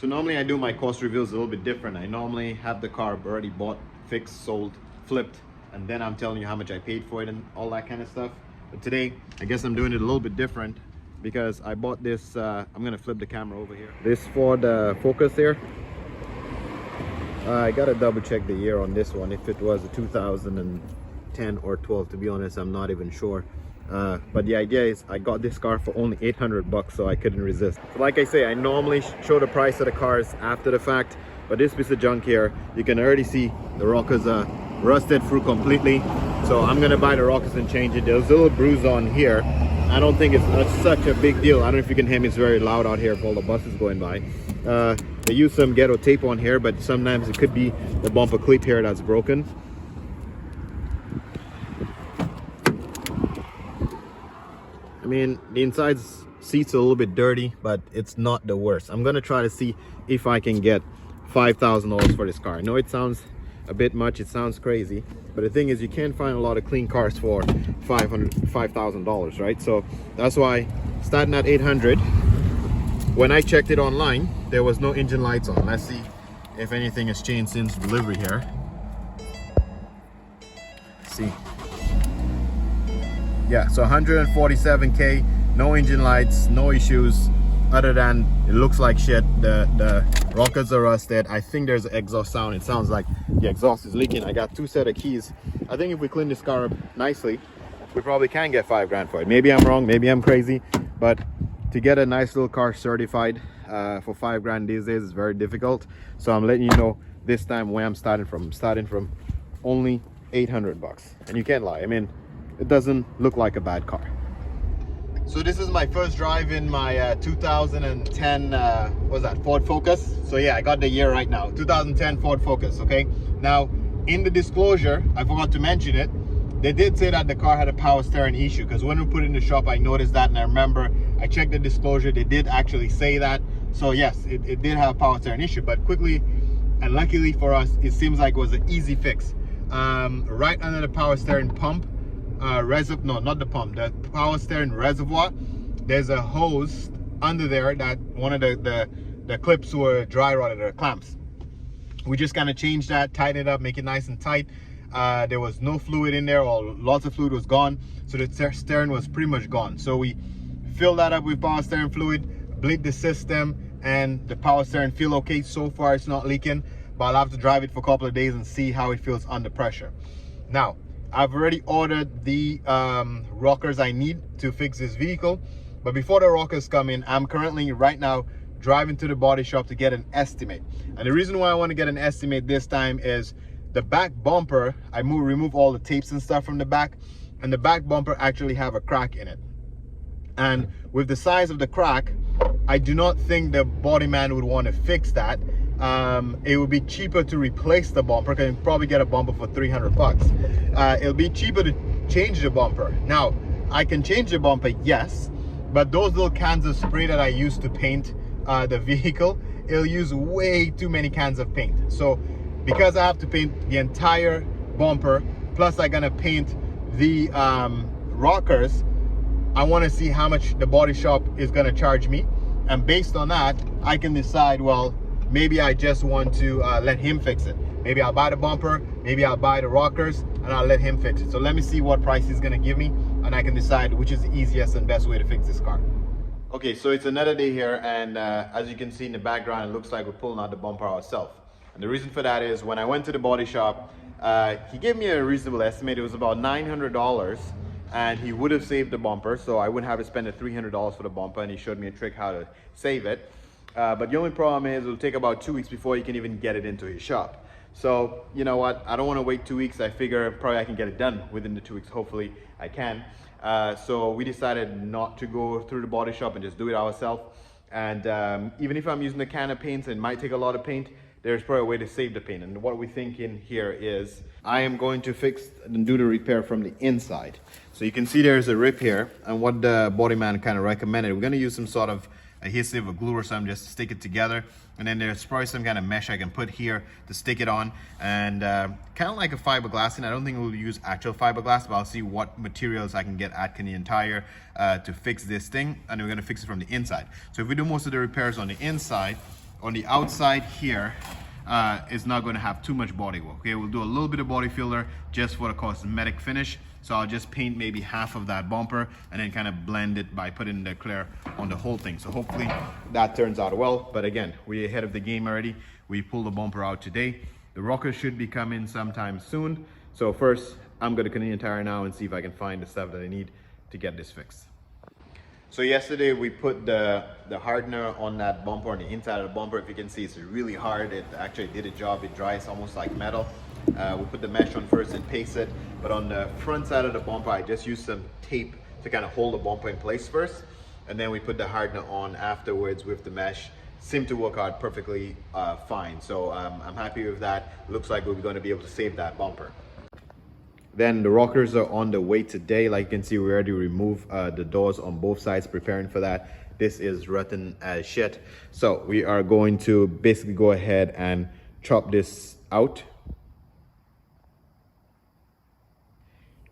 So normally I do my cost reviews a little bit different. I normally have the car already bought, fixed, sold, flipped, and then I'm telling you how much I paid for it and all that kind of stuff. But today, I guess I'm doing it a little bit different because I bought this, I'm gonna flip the camera over here. This Ford Focus here. I gotta double check the year on this one, if it was a 2010 or 12, to be honest, I'm not even sure. But the idea is I got this car for only 800 bucks, so I couldn't resist. So like I say, I normally show the price of the cars after the fact, but this piece of junk here, you can already see the rockers are rusted through completely. So I'm gonna buy the rockers and change it. There's a little bruise on here. I don't think it's such a big deal. I don't know if you can hear me, it's very loud out here with all the buses going by. They use some ghetto tape on here, but sometimes it could be the bumper clip here that's broken. I mean, the inside seat's a little bit dirty, but it's not the worst. I'm gonna try to see if I can get $5,000 for this car. I know it sounds a bit much, it sounds crazy, but the thing is, you can't find a lot of clean cars for $5,000, right? So that's why, starting at 800, when I checked it online, there was no engine lights on. Let's see if anything has changed since delivery here. Let's see. Yeah, so 147K, no engine lights, no issues, other than it looks like shit. The rockers are rusted. I think there's an exhaust sound. It sounds like the exhaust is leaking. I got 2 sets of keys. I think if we clean this car up nicely, we probably can get $5 grand for it. Maybe I'm wrong, maybe I'm crazy, but to get a nice little car certified for $5 grand these days is very difficult. So I'm letting you know this time where I'm starting from. I'm starting from only 800 bucks, and you can't lie. I mean, it doesn't look like a bad car. So this is my first drive in my 2010 what's that, Ford Focus. So yeah, I got the year right now, 2010 Ford Focus. Okay, now in the disclosure, I forgot to mention it, they did say that the car had a power steering issue, because when we put it in the shop, I noticed that, and I remember I checked the disclosure, they did actually say that. So yes, it did have a power steering issue, but quickly and luckily for us, it seems like it was an easy fix. Right under the power steering pump, no, not the pump, the power steering reservoir, there's a hose under there that one of the clips were dry rotted, or clamps. We just kind of changed that, tighten it up, make it nice and tight. There was no fluid in there, or lots of fluid was gone, so the steering was pretty much gone. So we filled that up with power steering fluid, bleed the system, and the power steering feel okay. So far it's not leaking, but I'll have to drive it for a couple of days and see how it feels under pressure. Now, I've already ordered the rockers I need to fix this vehicle, but before the rockers come in, I'm currently right now driving to the body shop to get an estimate. And the reason why I want to get an estimate this time is the back bumper, I remove all the tapes and stuff from the back, and the back bumper actually have a crack in it. And with the size of the crack, I do not think the body man would want to fix that. It would be cheaper to replace the bumper, because you can probably get a bumper for 300 bucks. It'll be cheaper to change the bumper. Now, I can change the bumper, yes, but those little cans of spray that I use to paint the vehicle, it'll use way too many cans of paint. So because I have to paint the entire bumper, plus I'm gonna paint the rockers, I want to see how much the body shop is going to charge me, and based on that I can decide, well, maybe I just want to let him fix it. Maybe I'll buy the bumper, maybe I'll buy the rockers, and I'll let him fix it. So let me see what price he's going to give me, and I can decide which is the easiest and best way to fix this car. Okay, so it's another day here, and as you can see in the background, it looks like we're pulling out the bumper ourselves. And the reason for that is, when I went to the body shop, he gave me a reasonable estimate. It was about $900, and he would have saved the bumper, so I wouldn't have to spend the $300 for the bumper, and he showed me a trick how to save it. But the only problem is it'll take about 2 weeks before you can even get it into his shop. So you know what, I don't want to wait 2 weeks. I figure probably I can get it done within the 2 weeks. Hopefully I can. So we decided not to go through the body shop and just do it ourselves. And even if I'm using a can of paints, it might take a lot of paint, there's probably a way to save the paint. And what we're thinking here is I am going to fix and do the repair from the inside. So you can see there's a rip here, and what the body man kind of recommended, we're going to use some sort of adhesive or glue or something just to stick it together. And then there's probably some kind of mesh I can put here to stick it on, and kind of like a fiberglass. And I don't think we'll use actual fiberglass, but I'll see what materials I can get at Canadian Tire to fix this thing, and we're going to fix it from the inside. So if we do most of the repairs on the inside, on the outside here is not going to have too much body work. Okay, we'll do a little bit of body filler just for the cosmetic finish. So I'll just paint maybe half of that bumper and then kind of blend it by putting the clear on the whole thing. So hopefully that turns out well. But again, we're ahead of the game already. We pulled the bumper out today. The rocker should be coming sometime soon. So first, I'm going to Canadian Tire now and see if I can find the stuff that I need to get this fixed. So yesterday we put the hardener on that bumper, on the inside of the bumper. If you can see, it's really hard. It actually did a job. It dries almost like metal. We put the mesh on first and paste it. But on the front side of the bumper, I just used some tape to kind of hold the bumper in place first. And then we put the hardener on afterwards with the mesh. Seemed to work out perfectly fine. So I'm happy with that. Looks like we're going to be able to save that bumper. Then the rockers are on the way today. Like you can see, we already removed the doors on both sides, preparing for that. This is rotten as shit. So we are going to basically go ahead and chop this out.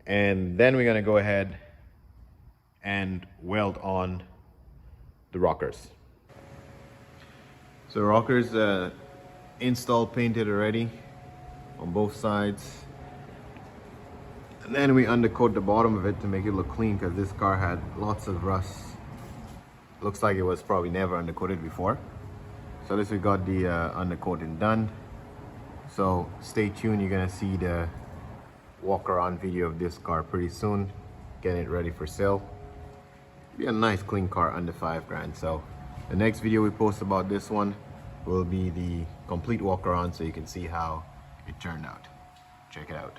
And then we're gonna go ahead and weld on the rockers. So rockers installed, painted already on both sides. And then we undercoat the bottom of it to make it look clean, because this car had lots of rust. Looks like it was probably never undercoated before. So at least we got the undercoating done. So stay tuned, you're gonna see the walk around video of this car pretty soon, getting it ready for sale. Be a nice clean car under $5,000. So the next video we post about this one will be the complete walk around, so you can see how it turned out. Check it out.